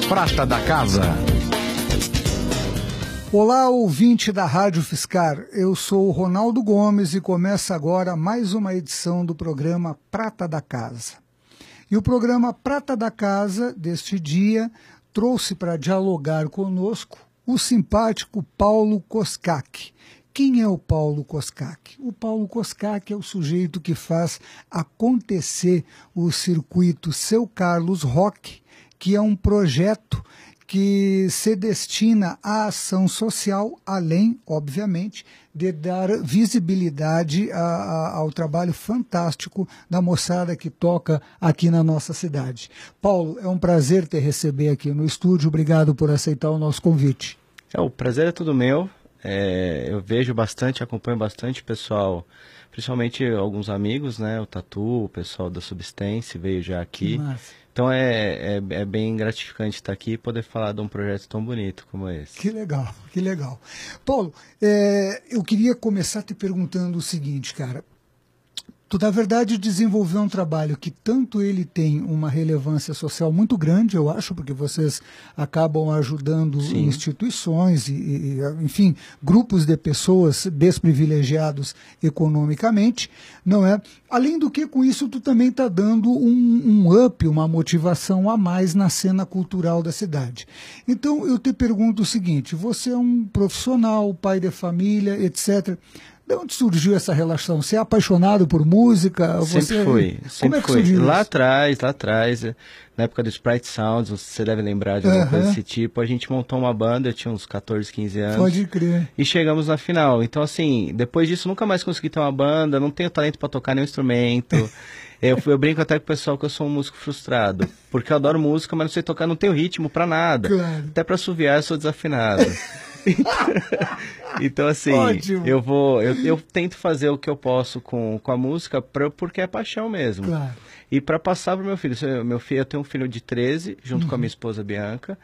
Prata da Casa. Olá, ouvinte da Rádio Fiscar. Eu sou o Ronaldo Gomes e começa agora mais uma edição do programa Prata da Casa. E o programa Prata da Casa deste dia trouxe para dialogar conosco o simpático Paulo Coscac. Quem é o Paulo Coscac? O Paulo Coscac é o sujeito que faz acontecer o circuito Seu Carlos Rock, que é um projeto que se destina à ação social, além, obviamente, de dar visibilidade ao trabalho fantástico da moçada que toca aqui na nossa cidade. Paulo, é um prazer te receber aqui no estúdio. Obrigado por aceitar o nosso convite. O prazer é todo meu. Eu vejo bastante, acompanho bastante pessoal, principalmente alguns amigos, né? O Tatu, o pessoal da Substance veio já aqui. Então é bem gratificante estar aqui e poder falar de um projeto tão bonito como esse. Que legal, que legal. Paulo, eu queria começar te perguntando o seguinte, cara. Tu, na verdade, desenvolveu um trabalho que tanto ele tem uma relevância social muito grande, eu acho, porque vocês acabam ajudando Sim. instituições e, enfim, grupos de pessoas desprivilegiados economicamente, não é? Além do que, com isso, tu também está dando um up, uma motivação a mais na cena cultural da cidade. Então, eu te pergunto o seguinte, você é um profissional, pai de família, etc., de onde surgiu essa relação? Você é apaixonado por música? Sempre fui. Como é que surgiu lá isso? atrás, na época do Sprite Sounds, você deve lembrar de alguma coisa desse tipo, a gente montou uma banda, eu tinha uns 14, 15 anos. Pode crer. E chegamos na final. Então, assim, depois disso, nunca mais consegui ter uma banda, não tenho talento para tocar nenhum instrumento. Eu brinco até com o pessoal que eu sou um músico frustrado, porque eu adoro música, mas não sei tocar, não tenho ritmo para nada. Claro. Até para assoviar eu sou desafinado. Então assim, Ótimo. eu tento fazer o que eu posso com a música porque é paixão mesmo. Claro. E para passar pro meu filho, eu tenho um filho de 13, junto com a minha esposa Bianca,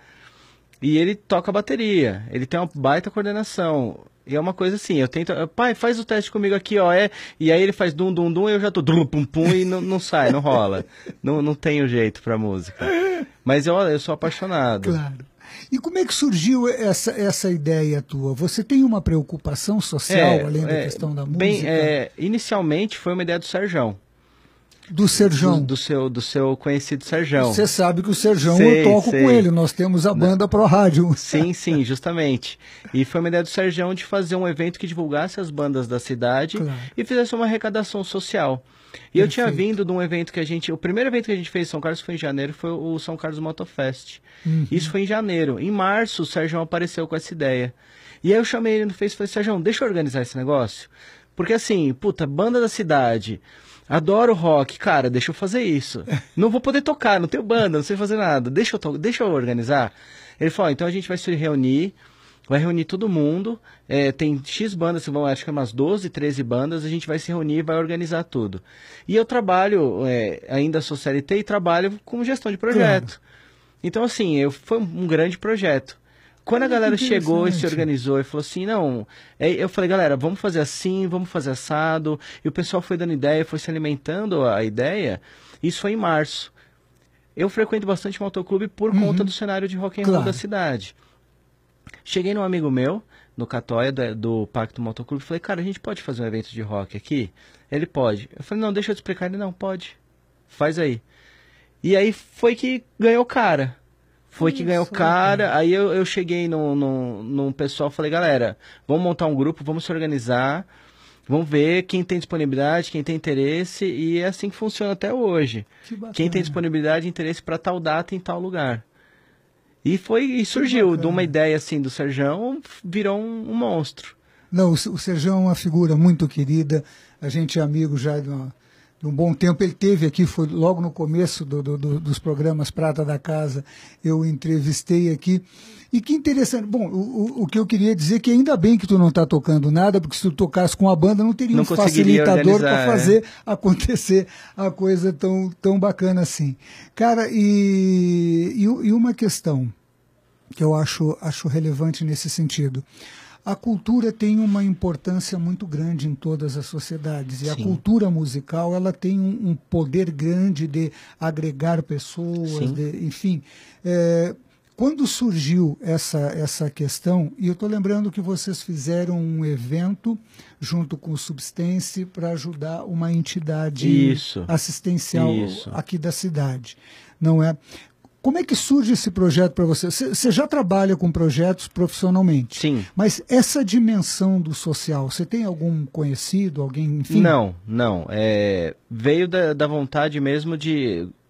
e ele toca bateria, ele tem uma baita coordenação. E é uma coisa assim, eu tento, pai, faz o teste comigo aqui, ó, e aí ele faz dum, dum, dum, e eu já tô dum, pum, pum, e não sai, não rola. Não tenho jeito pra música. Mas eu sou apaixonado. Claro. E como é que surgiu essa ideia tua? Você tem uma preocupação social, além da questão da música? Inicialmente foi uma ideia do Serjão. Do Serjão? Do seu conhecido Serjão. Você sabe que o Serjão eu toco com ele, nós temos a banda Pro Rádio. Sim, justamente. E foi uma ideia do Serjão de fazer um evento que divulgasse as bandas da cidade, claro, e fizesse uma arrecadação social. E eu tinha vindo de um evento o primeiro evento que a gente fez em São Carlos foi em janeiro, foi o São Carlos Motofest. Isso foi em janeiro. Em março, o Serjão apareceu com essa ideia. E aí eu chamei ele no Face e falei, Serjão, deixa eu organizar esse negócio. Porque assim, banda da cidade, adoro rock, cara, deixa eu fazer isso. Não vou poder tocar, não tenho banda, não sei fazer nada, deixa eu organizar. Ele falou, então a gente vai se reunir, vai reunir todo mundo, tem X bandas, acho que é umas 12, 13 bandas, a gente vai se reunir e vai organizar tudo. E eu trabalho, ainda sou CLT e trabalho com gestão de projeto. Claro. Então assim, foi um grande projeto. Quando a galera chegou e se organizou e falou assim, não, eu falei, galera, vamos fazer assim, vamos fazer assado, e o pessoal foi dando ideia, foi se alimentando a ideia, isso foi em março. Eu frequento bastante o motoclube por conta do cenário de rock and roll da cidade. Cheguei num amigo meu, no Catóia, do Pacto Motoclube, e falei, cara, a gente pode fazer um evento de rock aqui? Ele pode. Eu falei, não, deixa eu te explicar. Ele, não, pode, faz aí. E aí foi que ganhou cara. Aí eu cheguei num pessoal, falei, galera, vamos montar um grupo, vamos se organizar, vamos ver quem tem disponibilidade, quem tem interesse, e é assim que funciona até hoje. Quem tem disponibilidade e interesse para tal data em tal lugar. E surgiu de uma ideia assim do Serjão, virou um monstro. Não, o Serjão é uma figura muito querida, a gente é amigo já de um bom tempo. Ele teve aqui, foi logo no começo dos programas Prata da Casa, eu entrevistei aqui. E que interessante. Bom, o que eu queria dizer é que ainda bem que tu não está tocando nada, porque se tu tocasse com a banda não teria um facilitador para fazer acontecer a coisa tão bacana assim. Cara, e uma questão que eu acho relevante nesse sentido. A cultura tem uma importância muito grande em todas as sociedades. E a cultura musical, ela tem um poder grande de agregar pessoas, enfim. Quando surgiu essa questão, e eu estou lembrando que vocês fizeram um evento junto com o Substance para ajudar uma entidade assistencial aqui da cidade, não é? Como é que surge esse projeto para você? Você já trabalha com projetos profissionalmente? Sim. Mas essa dimensão do social, você tem algum conhecido, alguém, enfim? Não. Veio da vontade mesmo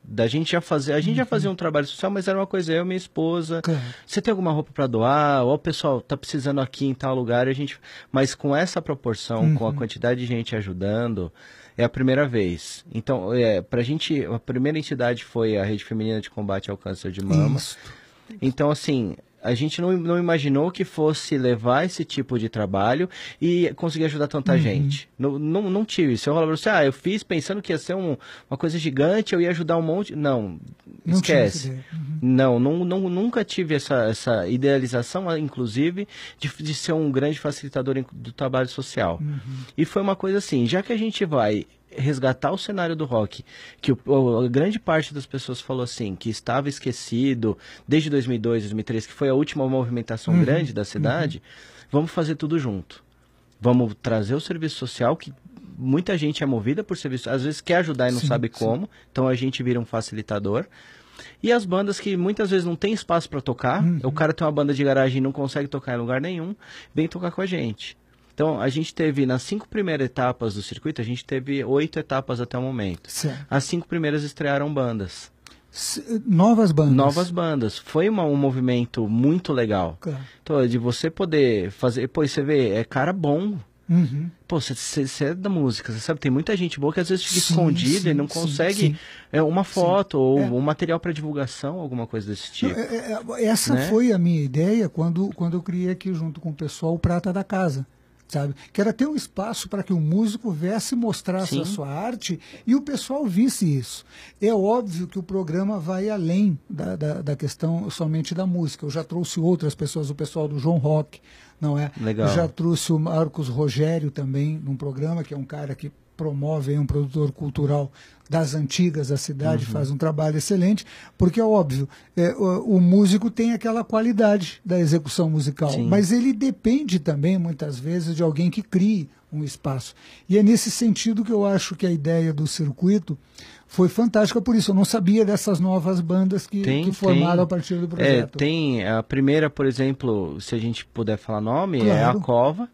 da gente já fazer. A gente já fazia um trabalho social, mas era uma coisa, eu e minha esposa. Claro. Você tem alguma roupa para doar? Ou o pessoal tá precisando aqui em tal lugar, mas com essa proporção, com a quantidade de gente ajudando, é a primeira vez. Então, pra gente, a primeira entidade foi a Rede Feminina de Combate ao Câncer de Mama. Isso. Então, assim, a gente não imaginou que fosse levar esse tipo de trabalho e conseguir ajudar tanta gente. Não tive isso. Eu falava assim, eu fiz pensando que ia ser uma coisa gigante, eu ia ajudar um monte. Não esquece. Nunca tive essa idealização, inclusive, de ser um grande facilitador do trabalho social. E foi uma coisa assim, já que a gente vai resgatar o cenário do rock, que a grande parte das pessoas falou assim, que estava esquecido desde 2002, 2003, que foi a última movimentação grande da cidade, vamos fazer tudo junto. Vamos trazer o serviço social, que muita gente é movida por serviço, às vezes quer ajudar e não sabe como, então a gente vira um facilitador. E as bandas que muitas vezes não tem espaço para tocar, o cara tem uma banda de garagem e não consegue tocar em lugar nenhum, vem tocar com a gente. Então, a gente teve, nas 5 primeiras etapas do circuito, a gente teve 8 etapas até o momento. Certo. As 5 primeiras estrearam bandas. Novas bandas? Novas bandas. Foi um movimento muito legal. Claro. Então, de você poder fazer... Pô, você vê, é cara bom. Pô, você é da música, você sabe, tem muita gente boa que às vezes fica escondida e não consegue uma foto ou um material para divulgação, alguma coisa desse tipo. Essa foi a minha ideia quando eu criei aqui junto com o pessoal o Prata da Casa. Sabe? Que era ter um espaço para que o músico viesse mostrar a sua arte e o pessoal visse isso. É óbvio que o programa vai além da questão somente da música. Eu já trouxe outras pessoas, o pessoal do João Rock, não é? Legal. Eu já trouxe o Marcos Rogério também num programa, que é um cara que promove, um produtor cultural das antigas da cidade, faz um trabalho excelente, porque é óbvio, o músico tem aquela qualidade da execução musical, mas ele depende também, muitas vezes, de alguém que crie um espaço. E é nesse sentido que eu acho que a ideia do circuito foi fantástica, por isso eu não sabia dessas novas bandas que formaram a partir do projeto. Tem a primeira, por exemplo, se a gente puder falar nome, é a Cova.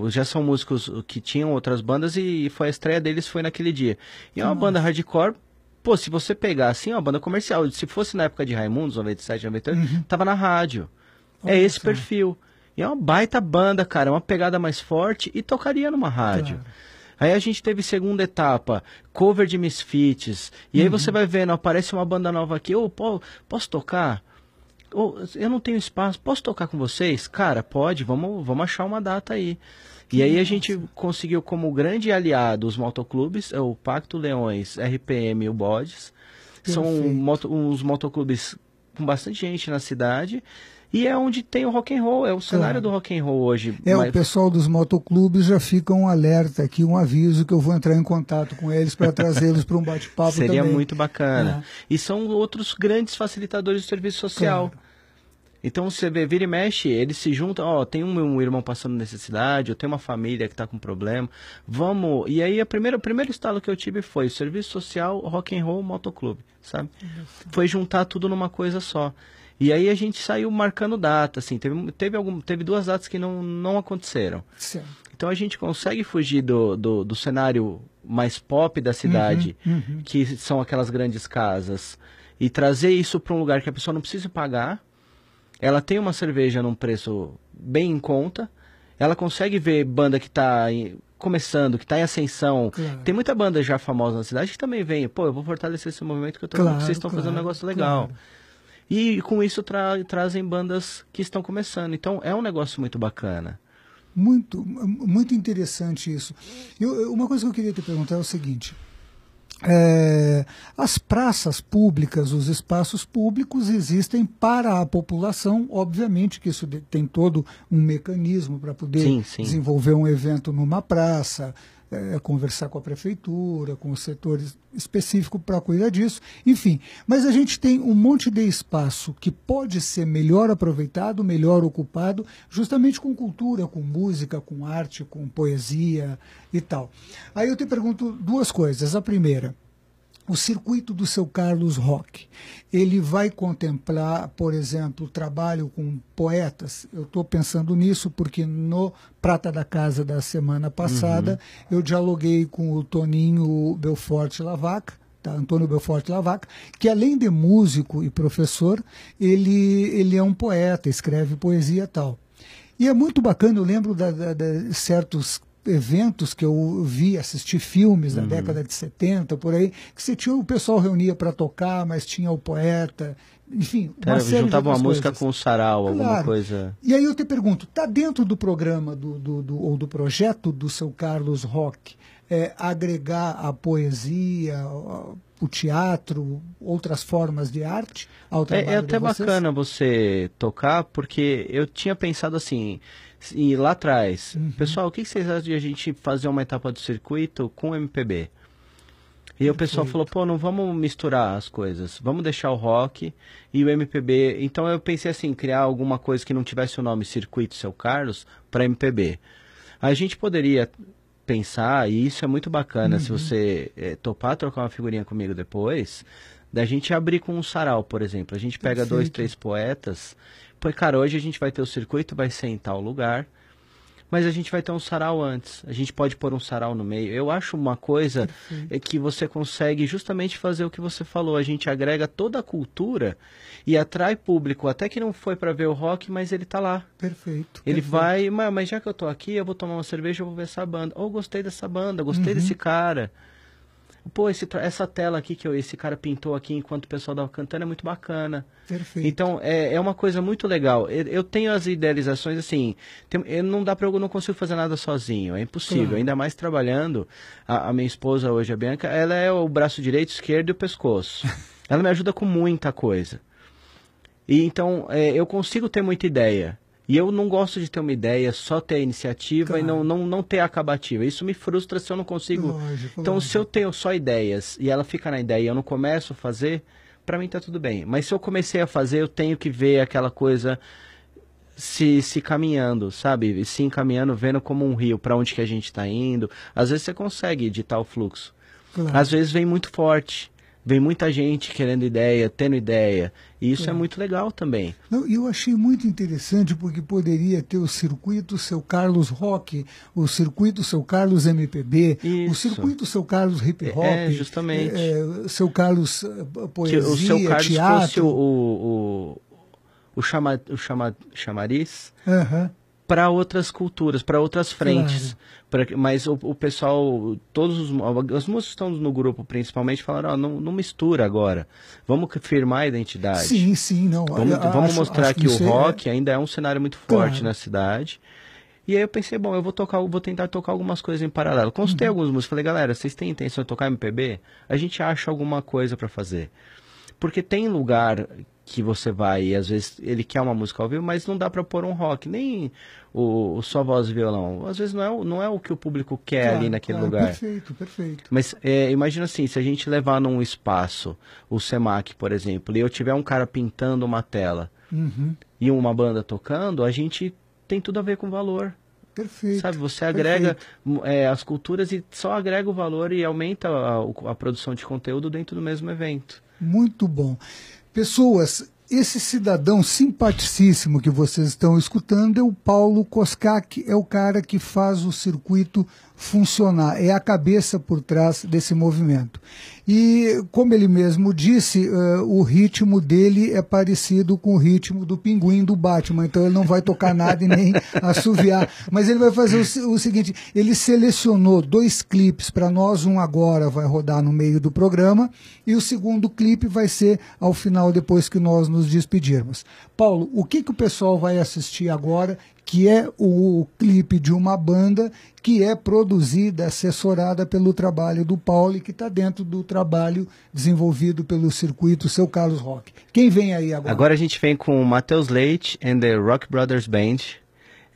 Já são músicos que tinham outras bandas e a estreia deles foi naquele dia. E é uma banda hardcore, pô, se você pegar assim, é uma banda comercial. Se fosse na época de Raimundos, 97, 98, tava na rádio. É esse perfil. E é uma baita banda, cara, é uma pegada mais forte e tocaria numa rádio. Claro. Aí a gente teve segunda etapa, cover de Misfits. E aí você vai vendo, aparece uma banda nova aqui, posso tocar? Eu não tenho espaço, posso tocar com vocês? Cara, pode, vamos achar uma data aí. E aí a gente conseguiu como grande aliado os motoclubes, o Pacto Leões, RPM e o Bodes. São uns motoclubes com bastante gente na cidade. E é onde tem o rock and roll, é o cenário do rock and roll hoje. O pessoal dos motoclubes já fica um alerta aqui, um aviso que eu vou entrar em contato com eles para trazê-los para um bate-papo também. Seria muito bacana. E são outros grandes facilitadores do serviço social. Claro. Então você vê, vira e mexe, eles se juntam, tem um irmão passando necessidade, eu tenho uma família que está com problema, vamos... E aí o primeiro estalo que eu tive foi serviço social, rock and roll, motoclube, sabe? Foi juntar tudo numa coisa só. E aí a gente saiu marcando data, assim, teve 2 datas que não aconteceram. Sim. Então a gente consegue fugir do cenário mais pop da cidade, que são aquelas grandes casas, e trazer isso para um lugar que a pessoa não precisa pagar. Ela tem uma cerveja num preço bem em conta, ela consegue ver banda que está começando, que está em ascensão. Claro. Tem muita banda já famosa na cidade que também vem, eu vou fortalecer esse movimento que eu tô vendo que vocês estão fazendo um negócio legal. Claro. E com isso trazem bandas que estão começando. Então é um negócio muito bacana. Muito, muito interessante isso. Uma coisa que eu queria te perguntar é o seguinte. As praças públicas, os espaços públicos existem para a população, obviamente que isso tem todo um mecanismo para poder desenvolver um evento numa praça, conversar com a prefeitura, com os setores específicos para cuidar disso, enfim. Mas a gente tem um monte de espaço que pode ser melhor aproveitado, melhor ocupado, justamente com cultura, com música, com arte, com poesia e tal. Aí eu te pergunto duas coisas. A primeira, o circuito do Seu Carlos Rock, ele vai contemplar, por exemplo, trabalho com poetas? Eu estou pensando nisso porque no Prata da Casa da semana passada eu dialoguei com o Toninho Belforte Lavaca, tá? Antônio Belforte Lavaca, que além de músico e professor, ele é um poeta, escreve poesia e tal. E é muito bacana, eu lembro de certos eventos que eu vi, assisti filmes da década de 70, por aí, que você tinha, o pessoal reunia para tocar, mas tinha o poeta, enfim, juntava uma música coisas. Com o sarau, Claro. Alguma coisa. E aí eu te pergunto, está dentro do programa ou do projeto do Seu Carlos Rock agregar a poesia, o teatro, outras formas de arte ao trabalho É até de vocês? bacana você tocar, porque eu tinha pensado assim, e lá atrás, pessoal, o que vocês acham de a gente fazer uma etapa do circuito com MPB? E aí o pessoal falou, pô, não vamos misturar as coisas, vamos deixar o rock e o MPB. Então eu pensei assim, criar alguma coisa que não tivesse o nome Circuito Seu Carlos para MPB. A gente poderia pensar, e isso é muito bacana, se você topar trocar uma figurinha comigo depois, da gente abrir com um sarau, por exemplo. A gente pega 2, 3 poetas, pô, cara, hoje a gente vai ter o circuito, vai ser em tal lugar, mas a gente vai ter um sarau antes. A gente pode pôr um sarau no meio. Eu acho uma coisa que você consegue justamente fazer o que você falou. A gente agrega toda a cultura e atrai público, até que não foi para ver o rock, mas ele tá lá. Perfeito. Ele vai, mas já que eu tô aqui, eu vou tomar uma cerveja, eu vou ver essa banda. Ou gostei dessa banda, gostei desse cara. Pô, essa tela aqui que esse cara pintou aqui enquanto o pessoal tava cantando é muito bacana. Perfeito. Então, é uma coisa muito legal. Eu tenho as idealizações, assim, não dá pra, eu não consigo fazer nada sozinho, é impossível. Claro. Ainda mais trabalhando, a minha esposa hoje, a Bianca, ela é o braço direito, esquerdo e o pescoço. Ela me ajuda com muita coisa. E então, eu consigo ter muita ideia. E eu não gosto de ter uma ideia, só ter a iniciativa e não ter a acabativa. Isso me frustra se eu não consigo. Lógico, então, lógico. se eu tenho só ideias e ela fica na ideia e eu não começo a fazer, pra mim tá tudo bem. Mas se eu comecei a fazer, eu tenho que ver aquela coisa se caminhando, sabe? Se encaminhando, vendo como um rio, pra onde que a gente tá indo. Às vezes você consegue editar o fluxo. Claro. Às vezes vem muito forte. Vem muita gente querendo ideia, tendo ideia. E isso é muito legal também. Não, eu achei muito interessante porque poderia ter o circuito Seu Carlos Rock, o circuito Seu Carlos MPB, Isso. o circuito Seu Carlos Hip Hop, justamente. Seu Carlos poesia, Que o Seu Carlos teatro. fosse o chamariz Aham. para outras culturas, para outras frentes. Mas o pessoal, os músicos que estão no grupo principalmente falaram, não mistura agora, vamos firmar a identidade. Sim, não. Vamos mostrar que o rock ainda é um cenário muito forte Claro. na cidade. E aí eu pensei, bom, eu vou tentar tocar algumas coisas em paralelo. Consultei alguns músicos, falei, galera, vocês têm intenção de tocar MPB? A gente acha alguma coisa para fazer. Porque tem lugar que você vai e às vezes ele quer uma música ao vivo, mas não dá para pôr um rock, nem o só voz e violão. Às vezes não é o que o público quer ali naquele lugar. Perfeito. Mas imagina assim, se a gente levar num espaço, o Semac, por exemplo, e eu tiver um cara pintando uma tela e uma banda tocando, a gente tem tudo a ver com valor. Perfeito. Sabe, você agrega as culturas e só agrega o valor e aumenta a produção de conteúdo dentro do mesmo evento. Muito bom. Pessoas, esse cidadão simpaticíssimo que vocês estão escutando é o Paulo Coscac, é o cara que faz o circuito funcionar, é a cabeça por trás desse movimento. E, como ele mesmo disse, o ritmo dele é parecido com o ritmo do Pinguim do Batman, então ele não vai tocar nada e nem assoviar. Mas ele vai fazer o seguinte, ele selecionou 2 clipes para nós, um agora vai rodar no meio do programa, e o segundo clipe vai ser ao final, depois que nós nos despedirmos. Paulo, o que o pessoal vai assistir agora, que é o clipe de uma banda que é produzida, assessorada pelo trabalho do Paulo e que está dentro do trabalho desenvolvido pelo circuito Seu Carlos Rock. Quem vem aí agora? Agora a gente vem com o Matheus Leite and the Rock Brothers Band.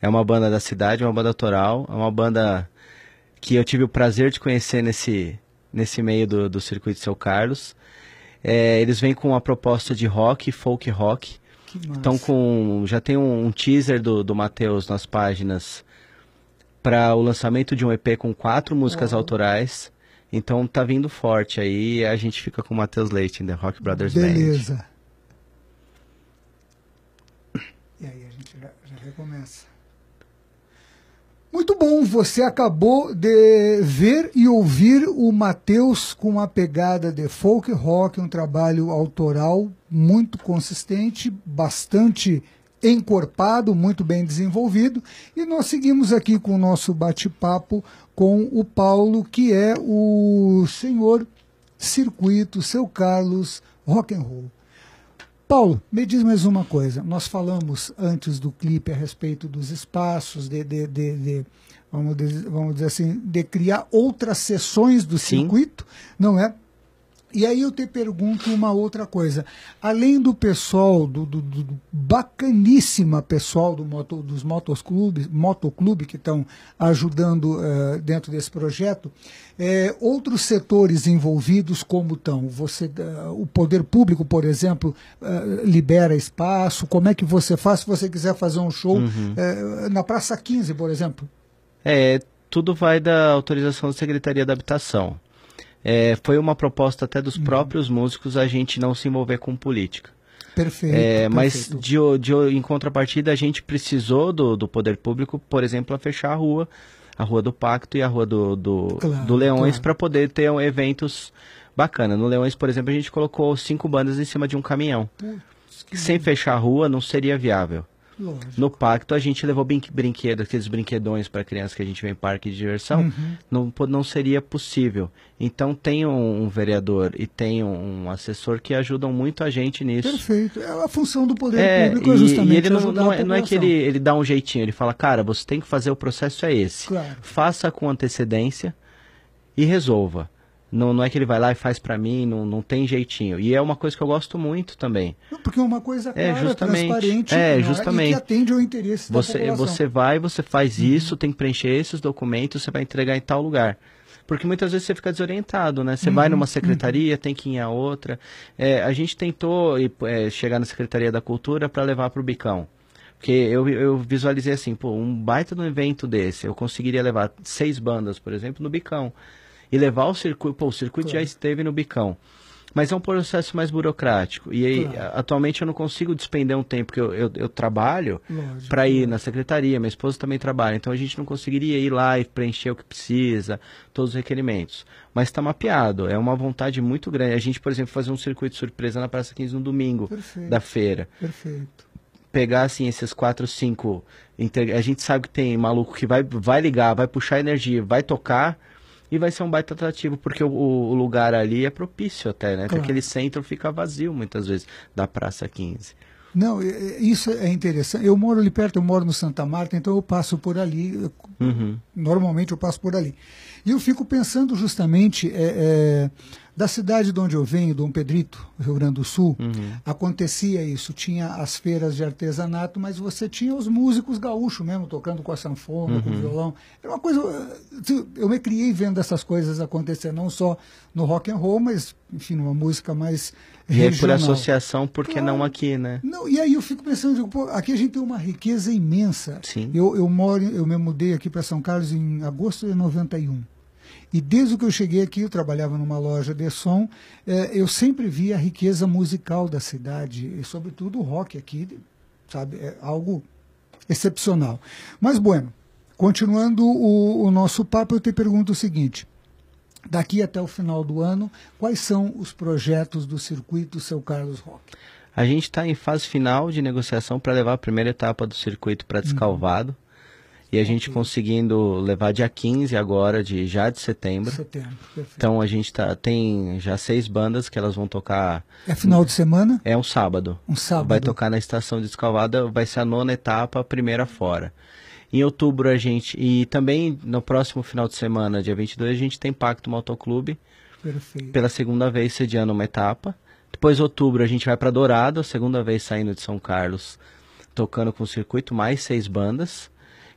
É uma banda da cidade, uma banda autoral, é uma banda que eu tive o prazer de conhecer nesse meio do circuito São Carlos. Eles vêm com uma proposta de rock, folk rock. Então já tem um teaser do Matheus nas páginas para o lançamento de um EP com 4 músicas autorais. Então tá vindo forte aí, a gente fica com o Matheus Leite, The Rock Brothers Band. Beleza. E aí a gente já recomeça. Muito bom, você acabou de ver e ouvir o Matheus com uma pegada de folk rock, um trabalho autoral muito consistente, bastante encorpado, muito bem desenvolvido. E nós seguimos aqui com o nosso bate-papo com o Paulo, que é o senhor circuito, seu Carlos Rock and Roll. Paulo, me diz mais uma coisa. Nós falamos antes do clipe a respeito dos espaços, vamos dizer assim, de criar outras sessões do circuito, não é? E aí eu te pergunto uma outra coisa. Além do pessoal, do bacaníssima pessoal dos motoclube que estão ajudando dentro desse projeto, outros setores envolvidos como estão? O poder público, por exemplo, libera espaço? Como é que você faz se você quiser fazer um show na Praça 15, por exemplo? Tudo vai da autorização da Secretaria da Habitação. Foi uma proposta até dos próprios músicos a gente não se envolver com política. Perfeito. Mas em contrapartida a gente precisou do poder público, por exemplo, a fechar a Rua do Pacto e a Rua do Leões, para poder ter eventos bacanas. No Leões, por exemplo, a gente colocou 5 bandas em cima de um caminhão. Sem fechar a rua não seria viável. Lógico. No Pacto a gente levou brinquedos, aqueles brinquedões para crianças que a gente vê em parque de diversão, não seria possível. Então tem um vereador e tem um assessor que ajudam muito a gente nisso. Perfeito. A função do poder público é justamente ele ajudar a população. Não é que ele dá um jeitinho, ele fala, cara, você tem que fazer, o processo é esse. Claro. Faça com antecedência e resolva. Não é que ele vai lá e faz pra mim, não tem jeitinho. E é uma coisa que eu gosto muito também. Porque é uma coisa clara, transparente, justamente. e que atende ao interesse da população. Você faz isso, tem que preencher esses documentos, você vai entregar em tal lugar. Porque muitas vezes você fica desorientado, né? Você vai numa secretaria, tem que ir em outra. A gente tentou chegar na Secretaria da Cultura para levar para o Bicão. Porque eu visualizei assim, um baita de um evento desse, eu conseguiria levar 6 bandas, por exemplo, no Bicão. E levar o circuito, o circuito já esteve no Bicão. Mas é um processo mais burocrático. E aí, atualmente eu não consigo despender um tempo, porque eu trabalho para ir na secretaria, minha esposa também trabalha. Então a gente não conseguiria ir lá e preencher o que precisa, todos os requerimentos. Mas está mapeado, é uma vontade muito grande. A gente, por exemplo, fazer um circuito surpresa na Praça 15 no domingo da feira. Perfeito. Pegar assim esses 4, 5... A gente sabe que tem maluco que vai ligar, vai puxar energia, vai tocar... E vai ser um baita atrativo, porque o lugar ali é propício até, né? Claro. Aquele centro fica vazio, muitas vezes, da Praça 15. Não, isso é interessante. Eu moro ali perto, eu moro no Santa Marta, então eu passo por ali. Normalmente eu passo por ali. E eu fico pensando justamente da cidade de onde eu venho, Dom Pedrito, Rio Grande do Sul, acontecia isso. Tinha as feiras de artesanato, mas você tinha os músicos gaúchos mesmo, tocando com a sanfona, com o violão. Era uma coisa... Eu me criei vendo essas coisas acontecer, não só no rock and roll, mas, enfim, uma música mais regional. E por associação, por que não aqui, né? Não, e aí eu fico pensando, aqui a gente tem uma riqueza imensa. Sim. Eu me mudei aqui para São Carlos em agosto de 91. E desde que eu cheguei aqui, eu trabalhava numa loja de som, eu sempre vi a riqueza musical da cidade, e sobretudo o rock aqui, sabe, é algo excepcional. Mas, bueno, continuando o nosso papo, eu te pergunto o seguinte, daqui até o final do ano, quais são os projetos do circuito Seu Carlos Rock? A gente está em fase final de negociação para levar a primeira etapa do circuito para Descalvado. E a gente conseguindo levar dia 15 agora, de setembro. Perfeito. Então a gente tem já 6 bandas que elas vão tocar... É final de semana? É um sábado. Um sábado. Vai tocar na Estação de Descalvada, vai ser a 9ª etapa, a primeira fora. Em outubro a gente... E também no próximo final de semana, dia 22, a gente tem Pacto Motoclube. Perfeito. Pela segunda vez sediando uma etapa. Depois em outubro a gente vai para Dourado, a segunda vez saindo de São Carlos, tocando com o circuito, mais 6 bandas.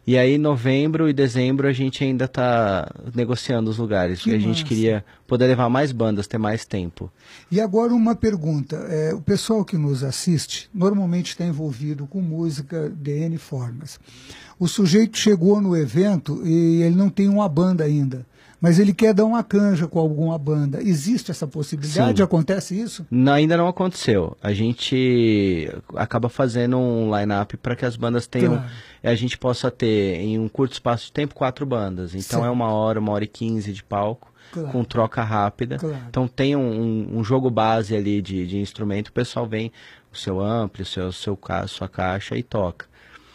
E aí, novembro e dezembro, a gente ainda está negociando os lugares. Porque a gente queria poder levar mais bandas, ter mais tempo. E agora uma pergunta. O pessoal que nos assiste normalmente está envolvido com música de N formas. O sujeito chegou no evento e ele não tem uma banda ainda, mas ele quer dar uma canja com alguma banda. Existe essa possibilidade? Sim. Acontece isso? Ainda não aconteceu. A gente acaba fazendo um line-up para que as bandas tenham... Claro. A gente possa ter, em um curto espaço de tempo, 4 bandas. Então certo. É 1 hora e 15 de palco, claro. com troca rápida. Claro. Então tem um jogo base ali de instrumento. O pessoal vem o seu ampli, sua caixa e toca.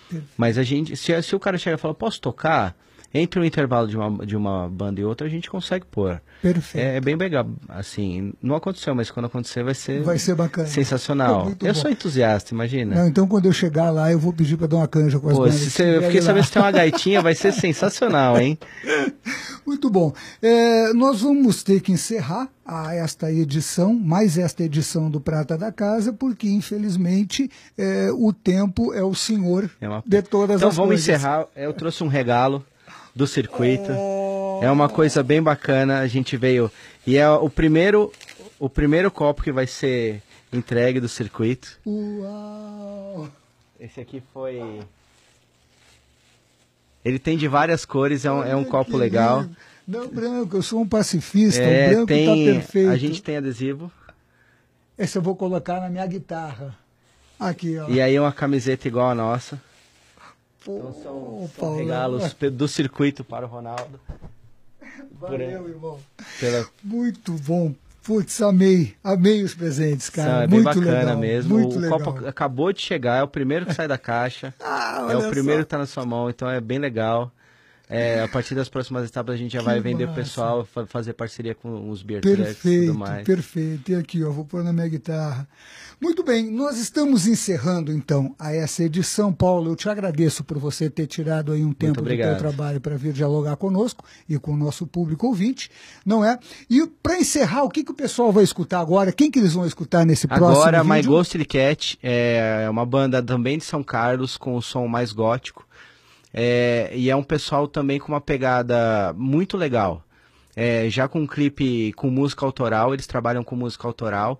Perfeito. Mas a gente, se o cara chega e fala, posso tocar? Entre o intervalo de uma banda e outra, a gente consegue pôr. Perfeito. É bem legal, assim, não aconteceu, mas quando acontecer vai ser bacana. sensacional. Eu sou entusiasta, imagina. Não, então quando eu chegar lá, eu vou pedir para dar uma canja com as bandas. Eu fiquei sabendo se tem uma gaitinha, vai ser sensacional, hein? Muito bom. Nós vamos ter que encerrar esta edição, mais esta edição do Prata da Casa, porque infelizmente o tempo é o senhor de todas as coisas. Então vamos encerrar, eu trouxe um regalo do circuito. É uma coisa bem bacana, a gente veio... E é o primeiro copo que vai ser entregue do circuito. Uau! Esse aqui foi... Ele tem de várias cores, é um copo legal. Lindo. Não, branco, eu sou um pacifista, o branco tá perfeito. A gente tem adesivo. Esse eu vou colocar na minha guitarra. Aqui, ó. E aí uma camiseta igual a nossa. Pô, então são regalos do circuito para o Ronaldo. Valeu, irmão. Muito bom. Putz, amei os presentes, cara. Muito bem bacana legal. Mesmo. Muito o legal. copo acabou de chegar, é o primeiro que sai da caixa. É o primeiro que está na sua mão, então é bem legal. A partir das próximas etapas a gente já vai vender o pessoal, fazer parceria com os beer trucks e tudo mais. Perfeito. E aqui, ó, vou pôr na minha guitarra. Muito bem, nós estamos encerrando então essa edição. Paulo, eu te agradeço por você ter tirado aí um tempo do teu trabalho para vir dialogar conosco e com o nosso público ouvinte, não é? E para encerrar, o que o pessoal vai escutar agora? Quem que eles vão escutar nesse próximo vídeo? Agora, My Ghostly Cat é uma banda também de São Carlos, com o som mais gótico. E é um pessoal também com uma pegada muito legal. Já com um clipe com música autoral, eles trabalham com música autoral.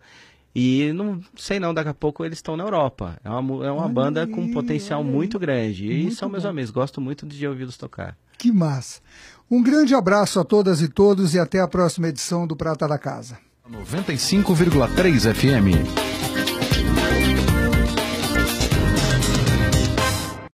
E não sei não, daqui a pouco eles estão na Europa. É uma banda com um potencial muito grande. E muito são meus amigos, gosto muito de ouvi-los tocar. Que massa. Um grande abraço a todas e todos e até a próxima edição do Prata da Casa. 95,3 FM.